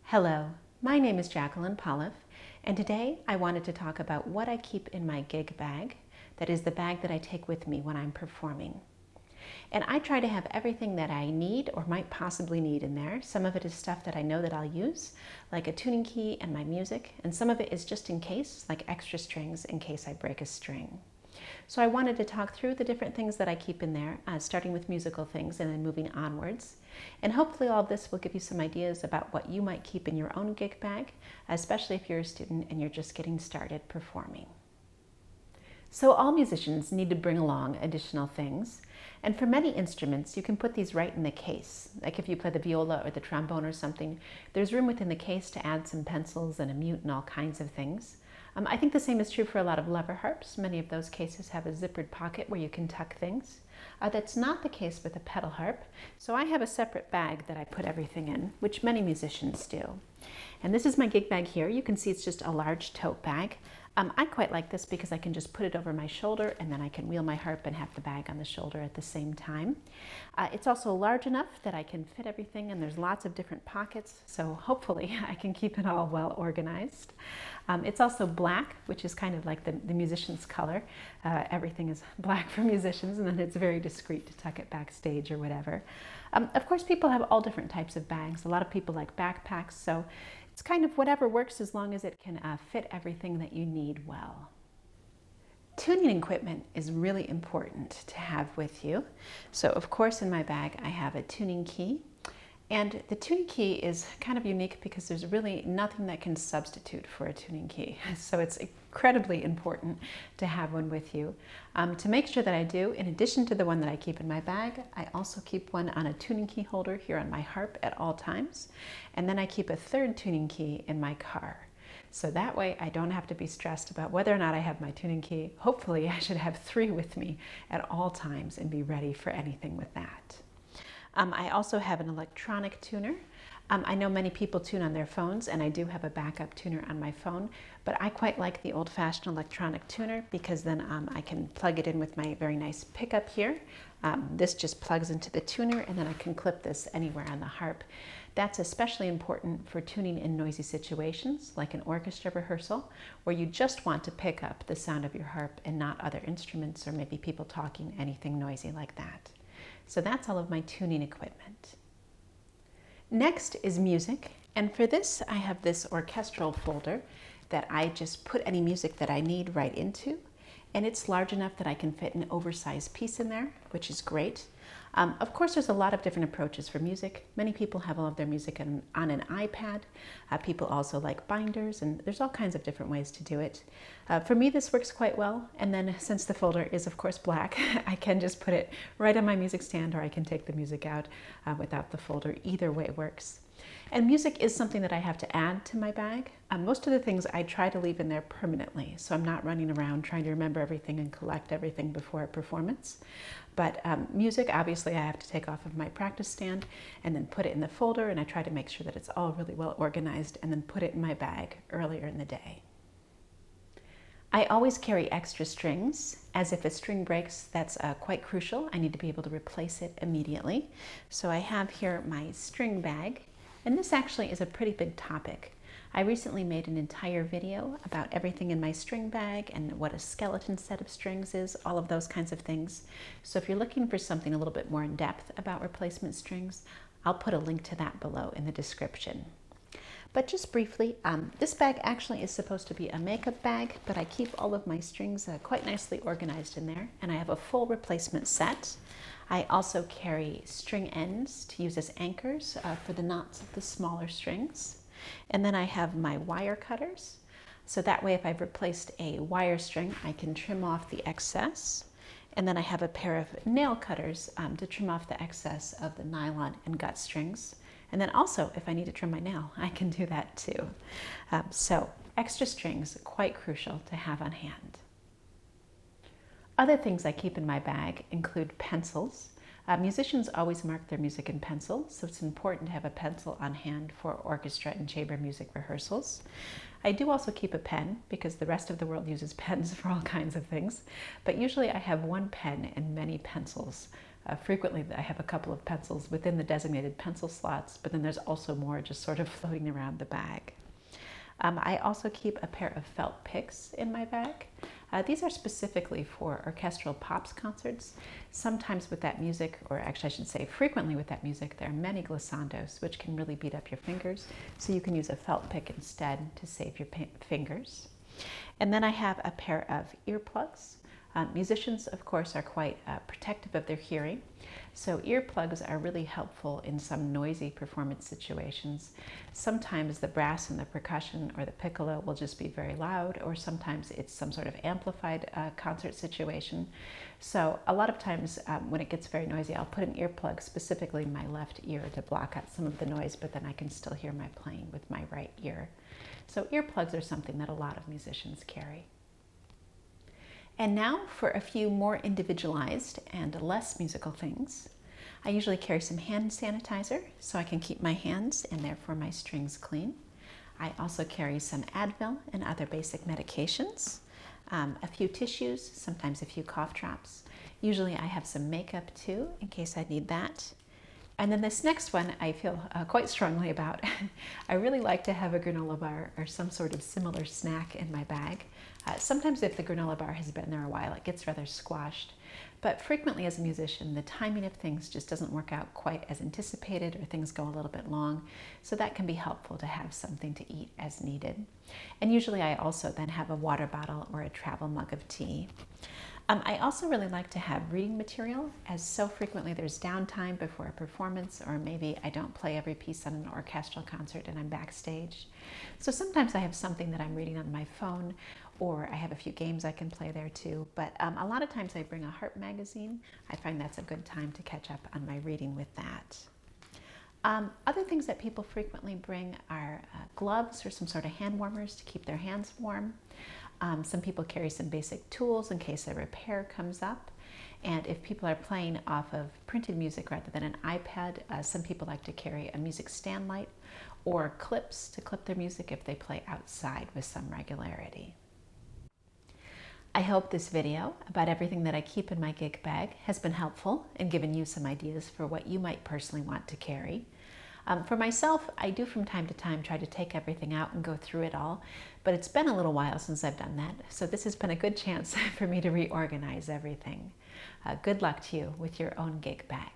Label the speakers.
Speaker 1: Hello, my name is Jacqueline Pollauf, and today I wanted to talk about what I keep in my gig bag, that is the bag that I take with me when I'm performing. And I try to have everything that I need or might possibly need in there. Some of it is stuff that I know that I'll use, like a tuning key and my music, and some of it is just in case, like extra strings in case I break a string. So I wanted to talk through the different things that I keep in there, starting with musical things and then moving onwards. And hopefully all of this will give you some ideas about what you might keep in your own gig bag, especially if you're a student and you're just getting started performing. So all musicians need to bring along additional things. And for many instruments, you can put these right in the case. Like if you play the viola or the trombone or something, there's room within the case to add some pencils and a mute and all kinds of things. I think the same is true for a lot of lever harps. Many of those cases have a zippered pocket where you can tuck things. That's not the case with a pedal harp. So I have a separate bag that I put everything in, which many musicians do. And this is my gig bag here. You can see it's just a large tote bag. I quite like this because I can just put it over my shoulder and then I can wheel my harp and have the bag on the shoulder at the same time. It's also large enough that I can fit everything, and there's lots of different pockets, so hopefully I can keep it all well organized. It's also black, which is kind of like the musician's color. Everything is black for musicians, and then it's very discreet to tuck it backstage or whatever. Of course, people have all different types of bags. A lot of people like backpacks, so it's kind of whatever works as long as it can fit everything that you need well. Tuning equipment is really important to have with you. So of course in my bag I have a tuning key. And the tuning key is kind of unique because there's really nothing that can substitute for a tuning key. So it's incredibly important to have one with you. To make sure that I do, in addition to the one that I keep in my bag, I also keep one on a tuning key holder here on my harp at all times. And then I keep a third tuning key in my car. So that way I don't have to be stressed about whether or not I have my tuning key. Hopefully I should have 3 with me at all times and be ready for anything with that. I also have an electronic tuner. I know many people tune on their phones, and I do have a backup tuner on my phone, but I quite like the old-fashioned electronic tuner because then I can plug it in with my very nice pickup here. This just plugs into the tuner, and then I can clip this anywhere on the harp. That's especially important for tuning in noisy situations, like an orchestra rehearsal, where you just want to pick up the sound of your harp and not other instruments or maybe people talking, anything noisy like that. So that's all of my tuning equipment. Next is music, and for this I have this orchestral folder that I just put any music that I need right into, and it's large enough that I can fit an oversized piece in there, which is great. Of course, there's a lot of different approaches for music. Many people have all of their music on an iPad. People also like binders, and there's all kinds of different ways to do it. For me, this works quite well, and then since the folder is of course black, I can just put it right on my music stand, or I can take the music out without the folder. Either way works. And music is something that I have to add to my bag. Most of the things I try to leave in there permanently, so I'm not running around trying to remember everything and collect everything before a performance. But music, obviously, I have to take off of my practice stand and then put it in the folder, and I try to make sure that it's all really well organized and then put it in my bag earlier in the day. I always carry extra strings, as if a string breaks, that's quite crucial. I need to be able to replace it immediately. So I have here my string bag. And this actually is a pretty big topic. I recently made an entire video about everything in my string bag and what a skeleton set of strings is, all of those kinds of things. So if you're looking for something a little bit more in depth about replacement strings, I'll put a link to that below in the description. But just briefly, this bag actually is supposed to be a makeup bag, but I keep all of my strings quite nicely organized in there, and I have a full replacement set. I also carry string ends to use as anchors for the knots of the smaller strings. And then I have my wire cutters. So that way if I've replaced a wire string, I can trim off the excess. And then I have a pair of nail cutters to trim off the excess of the nylon and gut strings. And then also, if I need to trim my nail, I can do that too. So extra strings, quite crucial to have on hand. Other things I keep in my bag include pencils. Musicians always mark their music in pencil, so it's important to have a pencil on hand for orchestra and chamber music rehearsals. I do also keep a pen because the rest of the world uses pens for all kinds of things, but usually I have one pen and many pencils. Frequently I have a couple of pencils within the designated pencil slots, but then there's also more just sort of floating around the bag. I also keep a pair of felt picks in my bag. These are specifically for orchestral pops concerts. Sometimes with that music, or actually I should say frequently with that music, there are many glissandos, which can really beat up your fingers. So you can use a felt pick instead to save your fingers. And then I have a pair of earplugs. Musicians, of course, are quite protective of their hearing, so earplugs are really helpful in some noisy performance situations. Sometimes the brass and the percussion or the piccolo will just be very loud, or sometimes it's some sort of amplified concert situation. So a lot of times when it gets very noisy, I'll put an earplug specifically in my left ear to block out some of the noise, but then I can still hear my playing with my right ear. So earplugs are something that a lot of musicians carry. And now for a few more individualized and less musical things. I usually carry some hand sanitizer so I can keep my hands and therefore my strings clean. I also carry some Advil and other basic medications, a few tissues, sometimes a few cough drops. Usually I have some makeup too in case I need that. And then this next one I feel quite strongly about. I really like to have a granola bar or some sort of similar snack in my bag. Sometimes if the granola bar has been there a while, it gets rather squashed. But frequently as a musician, the timing of things just doesn't work out quite as anticipated, or things go a little bit long. So that can be helpful to have something to eat as needed. And usually I also then have a water bottle or a travel mug of tea. I also really like to have reading material, as so frequently there's downtime before a performance, or maybe I don't play every piece on an orchestral concert and I'm backstage. So sometimes I have something that I'm reading on my phone, or I have a few games I can play there too. But a lot of times I bring a Harp magazine. I find that's a good time to catch up on my reading with that. Other things that people frequently bring are gloves or some sort of hand warmers to keep their hands warm. Some people carry some basic tools in case a repair comes up. And if people are playing off of printed music rather than an iPad, some people like to carry a music stand light or clips to clip their music if they play outside with some regularity. I hope this video about everything that I keep in my gig bag has been helpful and given you some ideas for what you might personally want to carry. For myself, I do from time to time try to take everything out and go through it all, but it's been a little while since I've done that, so this has been a good chance for me to reorganize everything. Good luck to you with your own gig bag.